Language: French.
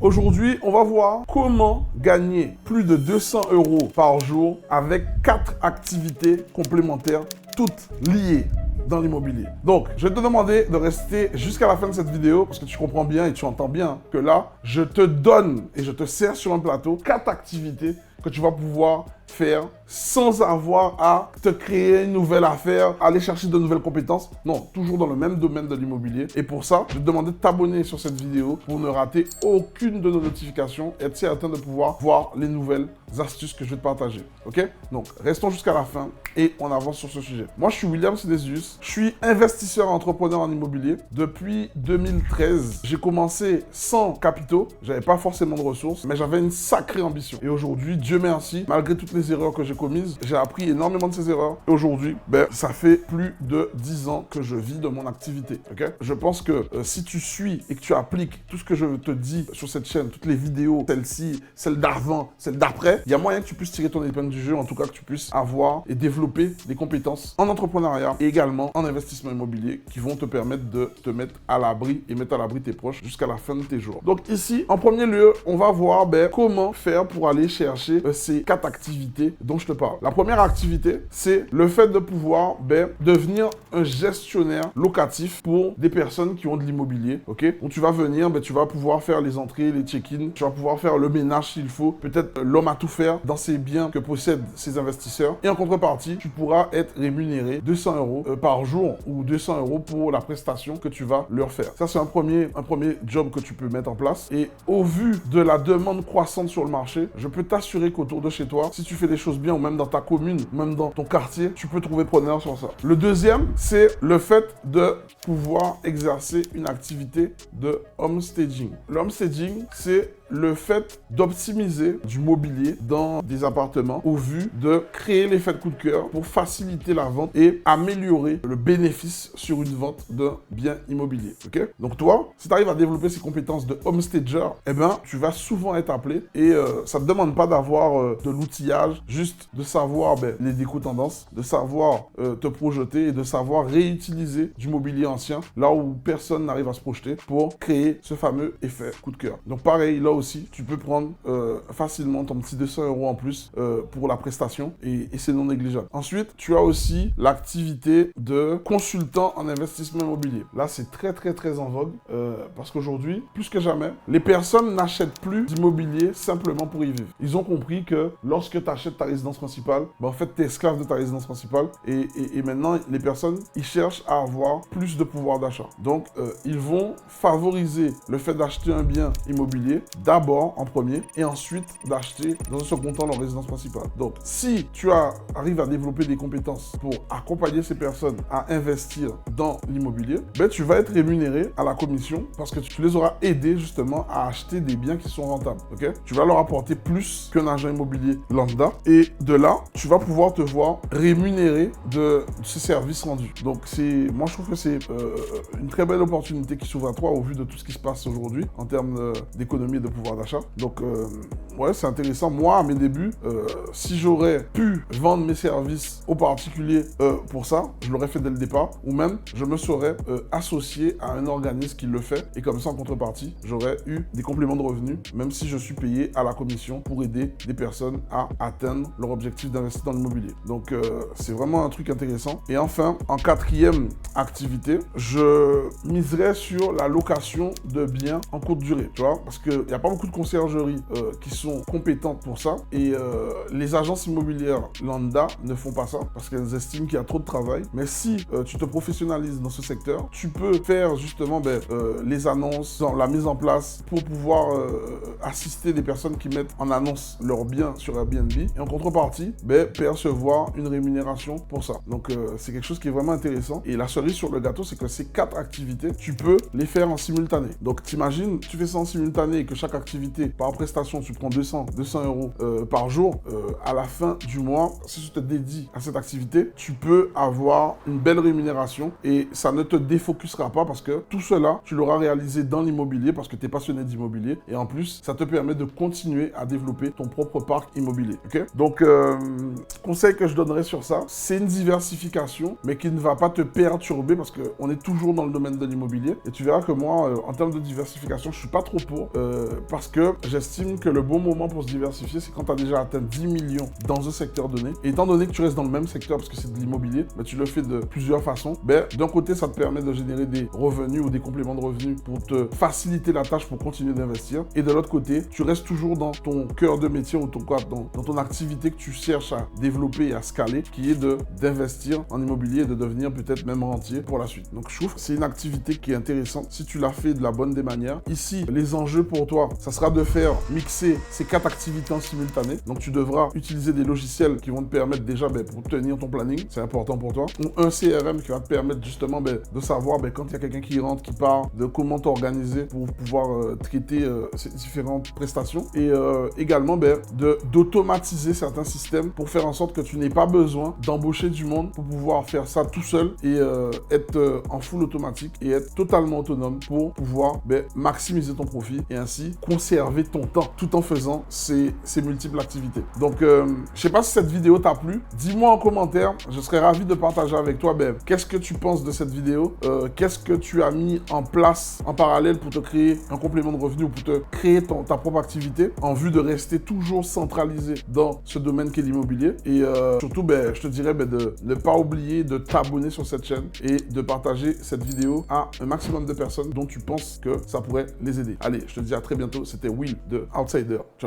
Aujourd'hui, on va voir comment gagner plus de 200 € par jour avec 4 activités complémentaires, toutes liées dans l'immobilier. Donc, je vais te demander de rester jusqu'à la fin de cette vidéo parce que tu comprends bien et tu entends bien que là, je te donne et je te sers sur un plateau 4 activités que tu vas pouvoir faire sans avoir à te créer une nouvelle affaire, aller chercher de nouvelles compétences. Non, toujours dans le même domaine de l'immobilier. Et pour ça, je vais te demander de t'abonner sur cette vidéo pour ne rater aucune de nos notifications et être certain de pouvoir voir les nouvelles astuces que je vais te partager. Ok? Donc, restons jusqu'à la fin et on avance sur ce sujet. Moi, je suis William Cedesius. Je suis investisseur et entrepreneur en immobilier. Depuis 2013, j'ai commencé sans capitaux. J'avais pas forcément de ressources, mais j'avais une sacrée ambition. Et aujourd'hui, Dieu merci, malgré toutes les erreurs que j'ai commises, j'ai appris énormément de ces erreurs. Et aujourd'hui, ça fait plus de 10 ans que je vis de mon activité. Okay? Je pense que si tu suis et que tu appliques tout ce que je te dis sur cette chaîne, toutes les vidéos, celle-ci, celle d'avant, celle d'après, il y a moyen que tu puisses tirer ton épingle du jeu, en tout cas que tu puisses avoir et développer des compétences en entrepreneuriat et également en investissement immobilier qui vont te permettre de te mettre à l'abri et mettre à l'abri tes proches jusqu'à la fin de tes jours. Donc ici, en premier lieu, on va voir comment faire pour aller chercher ces 4 activités dont je te parle. La première activité, c'est le fait de pouvoir devenir un gestionnaire locatif pour des personnes qui ont de l'immobilier, ok? Où tu vas venir, tu vas pouvoir faire les entrées, les check-in, tu vas pouvoir faire le ménage s'il faut, peut-être l'homme à tout faire dans ces biens que possèdent ces investisseurs. Et en contrepartie, tu pourras être rémunéré 200 € par jour ou 200 € pour la prestation que tu vas leur faire. Ça, c'est un premier job que tu peux mettre en place. Et au vu de la demande croissante sur le marché, je peux t'assurer qu'autour de chez toi, si tu fais des choses bien ou même dans ta commune, même dans ton quartier, tu peux trouver preneur sur ça. Le deuxième, c'est le fait de pouvoir exercer une activité de homestaging. Le homestaging, c'est le fait d'optimiser du mobilier dans des appartements au vu de créer l'effet de coup de cœur pour faciliter la vente et améliorer le bénéfice sur une vente d'un bien immobilier. Okay? Donc toi, si tu arrives à développer ces compétences de homestager, tu vas souvent être appelé et ça ne te demande pas d'avoir de l'outillage, juste de savoir les déco-tendances, de savoir te projeter et de savoir réutiliser du mobilier ancien là où personne n'arrive à se projeter pour créer ce fameux effet coup de cœur. Donc pareil, là aussi, tu peux prendre facilement ton petit 200 € en plus pour la prestation et c'est non négligeable. Ensuite, tu as aussi l'activité de consultant en investissement immobilier. Là, c'est très en vogue parce qu'aujourd'hui, plus que jamais, les personnes n'achètent plus d'immobilier simplement pour y vivre. Ils ont compris que lorsque tu achètes ta résidence principale, en fait, tu es esclave de ta résidence principale et maintenant, les personnes, ils cherchent à avoir plus de pouvoir d'achat. Donc, ils vont favoriser le fait d'acheter un bien immobilier d'abord en premier et ensuite d'acheter dans un second temps leur résidence principale. Donc, si tu arrives à développer des compétences pour accompagner ces personnes à investir dans l'immobilier, tu vas être rémunéré à la commission parce que tu les auras aidés justement à acheter des biens qui sont rentables. Okay? Tu vas leur apporter plus qu'un agent immobilier lambda et de là, tu vas pouvoir te voir rémunéré de ce service rendu. Donc, moi, je trouve que c'est une très belle opportunité qui s'ouvre à toi au vu de tout ce qui se passe aujourd'hui en termes d'économie et de pouvoir d'achat. Donc, ouais, c'est intéressant. Moi, à mes débuts, si j'aurais pu vendre mes services aux particuliers pour ça, je l'aurais fait dès le départ. Ou même, je me serais associé à un organisme qui le fait. Et comme ça, en contrepartie, j'aurais eu des compléments de revenus, même si je suis payé à la commission pour aider des personnes à atteindre leur objectif d'investir dans l'immobilier. Donc, c'est vraiment un truc intéressant. Et enfin, en quatrième activité, je miserais sur la location de biens en courte durée. Tu vois, parce qu'il n'y a pas beaucoup de conciergeries qui sont compétentes pour ça et les agences immobilières lambda ne font pas ça parce qu'elles estiment qu'il y a trop de travail. Mais si tu te professionnalises dans ce secteur, tu peux faire justement les annonces, la mise en place pour pouvoir assister des personnes qui mettent en annonce leurs biens sur Airbnb et en contrepartie, percevoir une rémunération pour ça. Donc c'est quelque chose qui est vraiment intéressant et la cerise sur le gâteau, c'est que ces 4 activités, tu peux les faire en simultané. Donc t'imagines, tu fais ça en simultané et que chaque activité, par prestation, tu prends 200 € par jour, à la fin du mois, si tu te dédies à cette activité, tu peux avoir une belle rémunération et ça ne te défocusera pas parce que tout cela, tu l'auras réalisé dans l'immobilier parce que tu es passionné d'immobilier et en plus, ça te permet de continuer à développer ton propre parc immobilier. Okay? Donc, conseil que je donnerais sur ça, c'est une diversification, mais qui ne va pas te perturber parce qu'on est toujours dans le domaine de l'immobilier et tu verras que moi, en termes de diversification, je suis pas trop pour parce que j'estime que le bon moment pour se diversifier, c'est quand tu as déjà atteint 10 millions dans un secteur donné. Et étant donné que tu restes dans le même secteur, parce que c'est de l'immobilier, ben, tu le fais de plusieurs façons. Ben, d'un côté, ça te permet de générer des revenus ou des compléments de revenus pour te faciliter la tâche pour continuer d'investir. Et de l'autre côté, tu restes toujours dans ton cœur de métier ou dans ton activité que tu cherches à développer et à scaler, qui est d'investir en immobilier et de devenir peut-être même rentier pour la suite. Donc je trouve que c'est une activité qui est intéressante si tu la fais de la bonne des manières. Ici, les enjeux pour toi, ça sera de faire mixer ces 4 activités en simultané. Donc tu devras utiliser des logiciels qui vont te permettre déjà pour tenir ton planning, c'est important pour toi. Ou un CRM qui va te permettre justement de savoir quand il y a quelqu'un qui rentre, qui part, de comment t'organiser pour pouvoir traiter ces différentes prestations. Et également d'automatiser certains systèmes pour faire en sorte que tu n'aies pas besoin d'embaucher du monde pour pouvoir faire ça tout seul et être en full automatique et être totalement autonome pour pouvoir maximiser ton profit et ainsi conserver ton temps tout en faisant ces multiples activités. Donc, je sais pas si cette vidéo t'a plu. Dis-moi en commentaire. Je serais ravi de partager avec toi qu'est-ce que tu penses de cette vidéo, qu'est-ce que tu as mis en place en parallèle pour te créer un complément de revenu ou pour te créer ta propre activité en vue de rester toujours centralisé dans ce domaine qu'est l'immobilier. Et surtout, je te dirais de ne pas oublier de t'abonner sur cette chaîne et de partager cette vidéo à un maximum de personnes dont tu penses que ça pourrait les aider. Allez, je te dis à très bientôt. C'était Will de Outsider. Ciao.